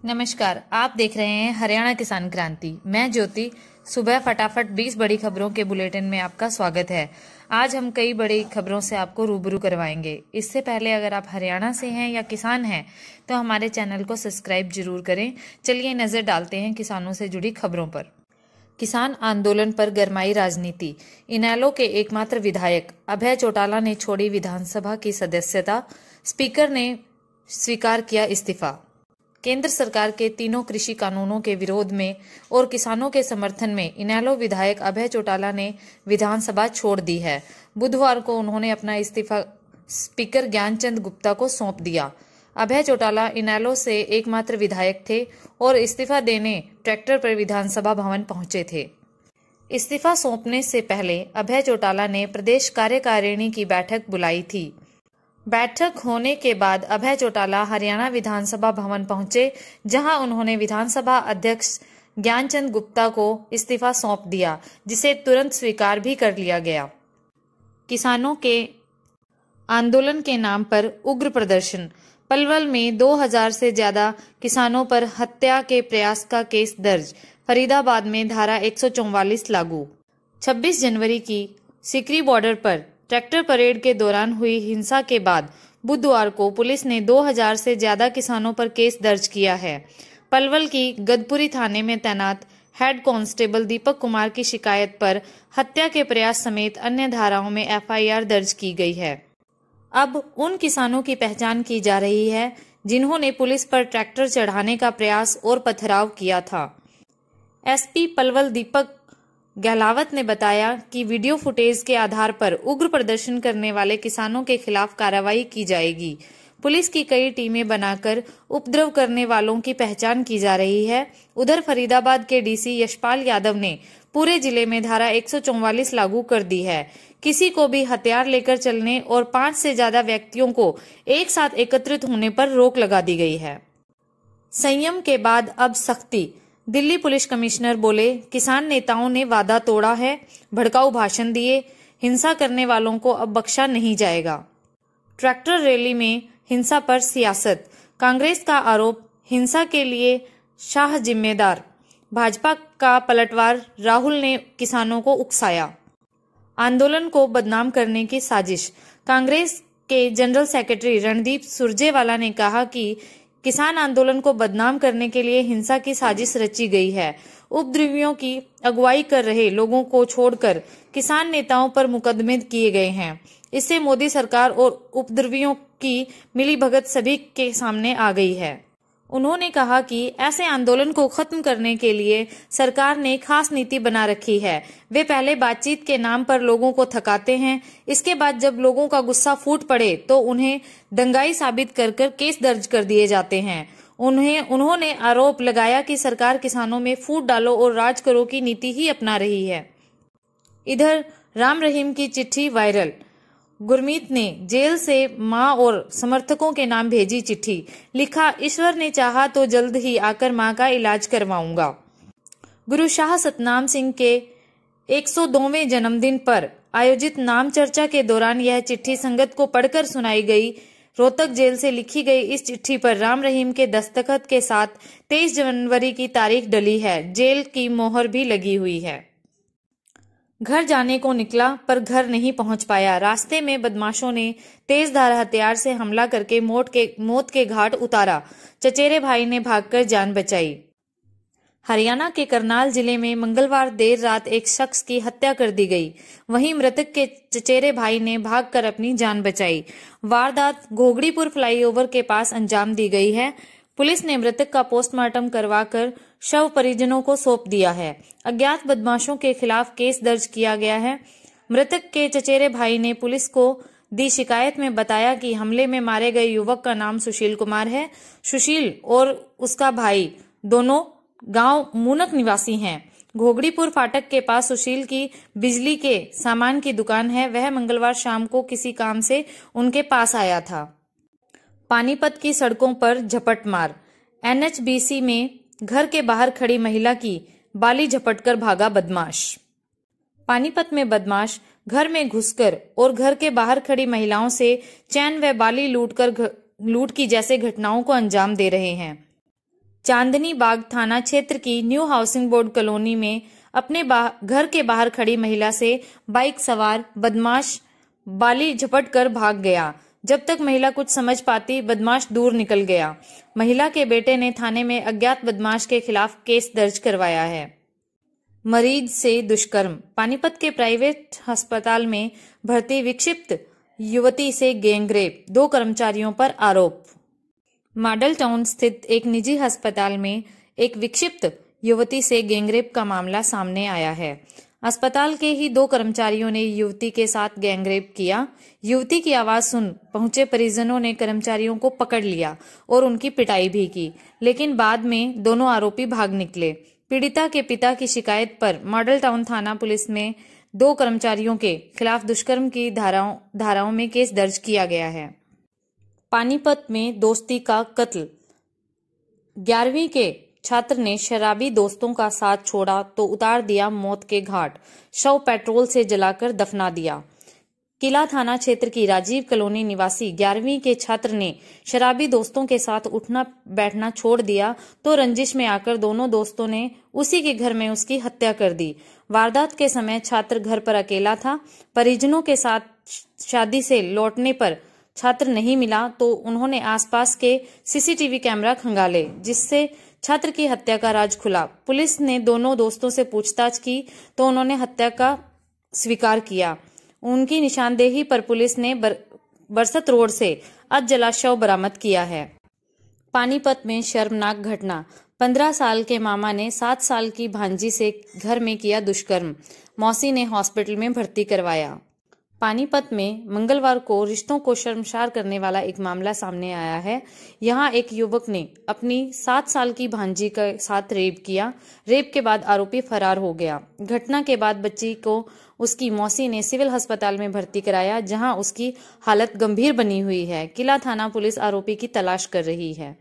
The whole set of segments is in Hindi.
नमस्कार, आप देख रहे हैं हरियाणा किसान क्रांति। मैं ज्योति। सुबह फटाफट 20 बड़ी खबरों के बुलेटिन में आपका स्वागत है। आज हम कई बड़ी खबरों से आपको रूबरू करवाएंगे। इससे पहले अगर आप हरियाणा से हैं या किसान हैं तो हमारे चैनल को सब्सक्राइब जरूर करें। चलिए नजर डालते हैं किसानों से जुड़ी खबरों पर। किसान आंदोलन पर गरमाई राजनीति। इनेलो के एकमात्र विधायक अभय चौटाला ने छोड़ी विधानसभा की सदस्यता। स्पीकर ने स्वीकार किया इस्तीफा। केंद्र सरकार के तीनों कृषि कानूनों के विरोध में और किसानों के समर्थन में इनेलो विधायक अभय चौटाला ने विधानसभा छोड़ दी है। बुधवार को उन्होंने अपना इस्तीफा स्पीकर ज्ञानचंद गुप्ता को सौंप दिया। अभय चौटाला इनेलो से एकमात्र विधायक थे और इस्तीफा देने ट्रैक्टर पर विधानसभा भवन पहुंचे थे। इस्तीफा सौंपने से पहले अभय चौटाला ने प्रदेश कार्यकारिणी की बैठक बुलाई थी। बैठक होने के बाद अभय चौटाला हरियाणा विधानसभा भवन पहुंचे, जहां उन्होंने विधानसभा अध्यक्ष ज्ञानचंद गुप्ता को इस्तीफा सौंप दिया, जिसे तुरंत स्वीकार भी कर लिया गया। किसानों के आंदोलन के नाम पर उग्र प्रदर्शन। पलवल में 2000 से ज्यादा किसानों पर हत्या के प्रयास का केस दर्ज। फरीदाबाद में धारा 144 लागू। 26 जनवरी की सिकरी बॉर्डर पर ट्रैक्टर परेड के दौरान हुई हिंसा के बाद बुधवार को पुलिस ने 2000 से ज्यादा किसानों पर केस दर्ज किया है। पलवल की गदपुरी थाने में तैनात हेड कांस्टेबल दीपक कुमार की शिकायत पर हत्या के प्रयास समेत अन्य धाराओं में एफआईआर दर्ज की गई है। अब उन किसानों की पहचान की जा रही है जिन्होंने पुलिस पर ट्रैक्टर चढ़ाने का प्रयास और पथराव किया था। एसपी पलवल दीपक गहलावत ने बताया कि वीडियो फुटेज के आधार पर उग्र प्रदर्शन करने वाले किसानों के खिलाफ कार्रवाई की जाएगी। पुलिस की कई टीमें बनाकर उपद्रव करने वालों की पहचान की जा रही है। उधर फरीदाबाद के डीसी यशपाल यादव ने पूरे जिले में धारा 144 लागू कर दी है। किसी को भी हथियार लेकर चलने और 5 से ज्यादा व्यक्तियों को एक साथ एकत्रित होने पर रोक लगा दी गई है। संयम के बाद अब सख्ती। दिल्ली पुलिस कमिश्नर बोले, किसान नेताओं ने वादा तोड़ा है, भड़काऊ भाषण दिए, हिंसा करने वालों को अब बख्शा नहीं जाएगा। ट्रैक्टर रैली में हिंसा पर सियासत। कांग्रेस का आरोप, हिंसा के लिए शाह जिम्मेदार। भाजपा का पलटवार, राहुल ने किसानों को उकसाया। आंदोलन को बदनाम करने की साजिश। कांग्रेस के जनरल सेक्रेटरी रणदीप सुरजेवाला ने कहा कि किसान आंदोलन को बदनाम करने के लिए हिंसा की साजिश रची गई है। उपद्रवियों की अगुवाई कर रहे लोगों को छोड़कर किसान नेताओं पर मुकदमे किए गए हैं। इससे मोदी सरकार और उपद्रवियों की मिलीभगत सभी के सामने आ गई है। उन्होंने कहा कि ऐसे आंदोलन को खत्म करने के लिए सरकार ने खास नीति बना रखी है। वे पहले बातचीत के नाम पर लोगों को थकाते हैं, इसके बाद जब लोगों का गुस्सा फूट पड़े तो उन्हें दंगाई साबित कर केस दर्ज कर दिए जाते हैं। उन्होंने आरोप लगाया कि सरकार किसानों में फूट डालो और राज करो की नीति ही अपना रही है। इधर राम रहीम की चिट्ठी वायरल। गुरमीत ने जेल से मां और समर्थकों के नाम भेजी चिट्ठी। लिखा, ईश्वर ने चाहा तो जल्द ही आकर मां का इलाज करवाऊंगा। गुरु शाह सतनाम सिंह के 102वें जन्मदिन पर आयोजित नाम चर्चा के दौरान यह चिट्ठी संगत को पढ़कर सुनाई गई। रोहतक जेल से लिखी गई इस चिट्ठी पर राम रहीम के दस्तखत के साथ 23 जनवरी की तारीख डली है। जेल की मोहर भी लगी हुई है। घर जाने को निकला पर घर नहीं पहुंच पाया। रास्ते में बदमाशों ने तेजधार हथियार से हमला करके मौत के घाट उतारा। चचेरे भाई ने भागकर जान बचाई। हरियाणा के करनाल जिले में मंगलवार देर रात एक शख्स की हत्या कर दी गई। वहीं मृतक के चचेरे भाई ने भागकर अपनी जान बचाई। वारदात घोगड़ीपुर फ्लाईओवर के पास अंजाम दी गई है। पुलिस ने मृतक का पोस्टमार्टम करवाकर शव परिजनों को सौंप दिया है। अज्ञात बदमाशों के खिलाफ केस दर्ज किया गया है। मृतक के चचेरे भाई ने पुलिस को दी शिकायत में बताया कि हमले में मारे गए युवक का नाम सुशील कुमार है। सुशील और उसका भाई दोनों गांव मूनक निवासी हैं। घोगड़ीपुर फाटक के पास सुशील की बिजली के सामान की दुकान है। वह मंगलवार शाम को किसी काम से उनके पास आया था। पानीपत की सड़कों पर झपटमार। एनएचबीसी में घर के बाहर खड़ी महिला की बाली झपटकर भागा बदमाश। पानीपत में बदमाश घर में घुसकर और घर के बाहर खड़ी महिलाओं से चैन व बाली लूट की जैसे घटनाओं को अंजाम दे रहे हैं। चांदनी बाग थाना क्षेत्र की न्यू हाउसिंग बोर्ड कॉलोनी में अपने घर के बाहर खड़ी महिला से बाइक सवार बदमाश बाली झपट कर भाग गया। जब तक महिला कुछ समझ पाती, बदमाश दूर निकल गया। महिला के बेटे ने थाने में अज्ञात बदमाश के खिलाफ केस दर्ज करवाया है। मरीज से दुष्कर्म। पानीपत के प्राइवेट अस्पताल में भर्ती विक्षिप्त युवती से गैंगरेप, 2 कर्मचारियों पर आरोप। मॉडल टाउन स्थित एक निजी अस्पताल में एक विक्षिप्त युवती से गैंगरेप का मामला सामने आया है। अस्पताल के ही 2 कर्मचारियों ने युवती के साथ गैंगरेप किया। युवती की आवाज सुन पहुंचे परिजनों ने कर्मचारियों को पकड़ लिया और उनकी पिटाई भी की, लेकिन बाद में दोनों आरोपी भाग निकले। पीड़िता के पिता की शिकायत पर मॉडल टाउन थाना पुलिस में 2 कर्मचारियों के खिलाफ दुष्कर्म की धाराओं में केस दर्ज किया गया है। पानीपत में दोस्ती का कत्ल। 11वीं के छात्र ने शराबी दोस्तों का साथ छोड़ा तो उतार दिया मौत के घाट, शव पेट्रोल से जलाकर दफना दिया। किला थाना क्षेत्र की राजीव कॉलोनी निवासी 11वीं के छात्र ने शराबी दोस्तों के साथ उठना बैठना छोड़ दिया तो रंजिश में आकर दोनों दोस्तों ने उसी के घर में उसकी हत्या कर दी। वारदात के समय छात्र घर पर अकेला था। परिजनों के साथ शादी से लौटने पर छात्र नहीं मिला तो उन्होंने आसपास के सीसीटीवी कैमरा खंगाले, जिससे छात्र की हत्या का राज खुला। पुलिस ने दोनों दोस्तों से पूछताछ की तो उन्होंने हत्या का स्वीकार किया। उनकी निशानदेही पर पुलिस ने बरसत रोड से अधजला शव बरामद किया है। पानीपत में शर्मनाक घटना। 15 साल के मामा ने 7 साल की भांजी से घर में किया दुष्कर्म, मौसी ने हॉस्पिटल में भर्ती करवाया। पानीपत में मंगलवार को रिश्तों को शर्मसार करने वाला एक मामला सामने आया है। यहां एक युवक ने अपनी 7 साल की भांजी के साथ रेप किया। रेप के बाद आरोपी फरार हो गया। घटना के बाद बच्ची को उसकी मौसी ने सिविल अस्पताल में भर्ती कराया, जहां उसकी हालत गंभीर बनी हुई है। किला थाना पुलिस आरोपी की तलाश कर रही है।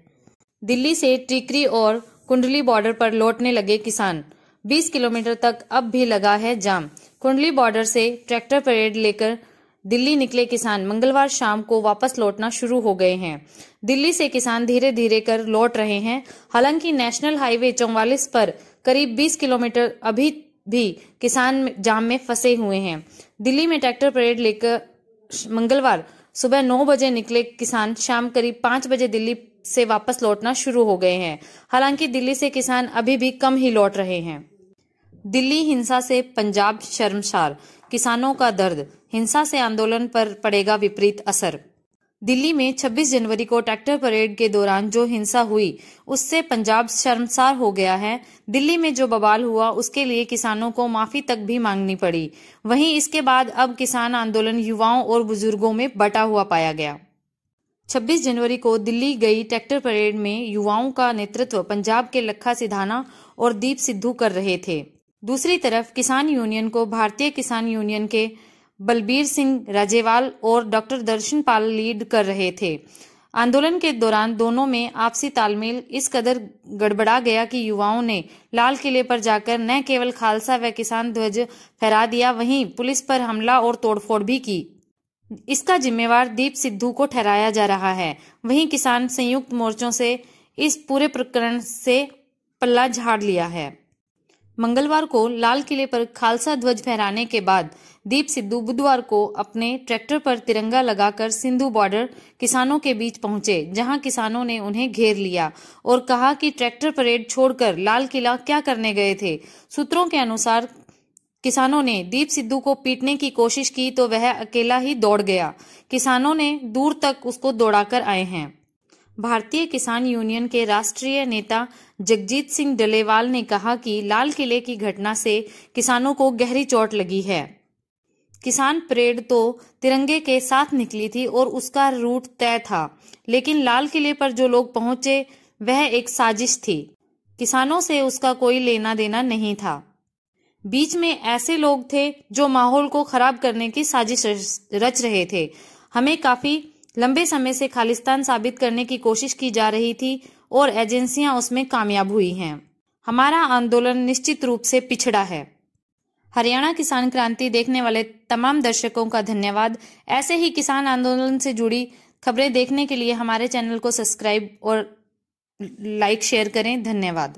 दिल्ली से टीकरी और कुंडली बॉर्डर पर लौटने लगे किसान। 20 किलोमीटर तक अब भी लगा है जाम। कुंडली बॉर्डर से ट्रैक्टर परेड लेकर दिल्ली निकले किसान मंगलवार शाम को वापस लौटना शुरू हो गए हैं। दिल्ली से किसान धीरे धीरे कर लौट रहे हैं। हालांकि नेशनल हाईवे 44 पर करीब 20 किलोमीटर अभी भी किसान जाम में फंसे हुए हैं। दिल्ली में ट्रैक्टर परेड लेकर मंगलवार सुबह 9 बजे निकले किसान शाम करीब 5 बजे दिल्ली से वापस लौटना शुरू हो गए हैं। हालांकि दिल्ली से किसान अभी भी कम ही लौट रहे हैं। दिल्ली हिंसा से पंजाब शर्मसार, किसानों का दर्द। हिंसा से आंदोलन पर पड़ेगा विपरीत असर। दिल्ली में 26 जनवरी को ट्रैक्टर परेड के दौरान जो हिंसा हुई उससे पंजाब शर्मसार हो गया है। दिल्ली में जो बवाल हुआ उसके लिए किसानों को माफी तक भी मांगनी पड़ी। वहीं इसके बाद अब किसान आंदोलन युवाओं और बुजुर्गों में बटा हुआ पाया गया। 26 जनवरी को दिल्ली गई ट्रैक्टर परेड में युवाओं का नेतृत्व पंजाब के लखा सिधाना और दीप सिद्धू कर रहे थे। दूसरी तरफ किसान यूनियन को भारतीय किसान यूनियन के बलबीर सिंह राजेवाल और डॉक्टर दर्शन पाल लीड कर रहे थे। आंदोलन के दौरान दोनों में आपसी तालमेल इस कदर गड़बड़ा गया कि युवाओं ने लाल किले पर जाकर न केवल खालसा व किसान ध्वज फहरा दिया, वहीं पुलिस पर हमला और तोड़फोड़ भी की। इसका जिम्मेवार दीप सिद्धू को ठहराया जा रहा है। वहीं किसान संयुक्त मोर्चों से इस पूरे प्रकरण से पल्ला झाड़ लिया है। मंगलवार को लाल किले पर खालसा ध्वज फहराने के बाद दीप सिद्धू बुधवार को अपने ट्रैक्टर पर तिरंगा लगाकर सिंधु बॉर्डर किसानों के बीच पहुंचे, जहां किसानों ने उन्हें घेर लिया और कहा कि ट्रैक्टर परेड छोड़कर लाल किला क्या करने गए थे। सूत्रों के अनुसार किसानों ने दीप सिद्धू को पीटने की कोशिश की तो वह अकेला ही दौड़ गया। किसानों ने दूर तक उसको दौड़ाकर आए हैं। भारतीय किसान यूनियन के राष्ट्रीय नेता जगजीत सिंह डलेवाल ने कहा कि लाल किले की घटना से किसानों को गहरी चोट लगी है। किसान परेड तो तिरंगे के साथ निकली थी और उसका रूट तय था, लेकिन लाल किले पर जो लोग पहुंचे वह एक साजिश थी। किसानों से उसका कोई लेना देना नहीं था। बीच में ऐसे लोग थे जो माहौल को खराब करने की साजिश रच रहे थे। हमें काफी लंबे समय से खालिस्तान साबित करने की कोशिश की जा रही थी और एजेंसियां उसमें कामयाब हुई हैं। हमारा आंदोलन निश्चित रूप से पिछड़ा है। हरियाणा किसान क्रांति देखने वाले तमाम दर्शकों का धन्यवाद। ऐसे ही किसान आंदोलन से जुड़ी खबरें देखने के लिए हमारे चैनल को सब्सक्राइब और लाइक शेयर करें। धन्यवाद।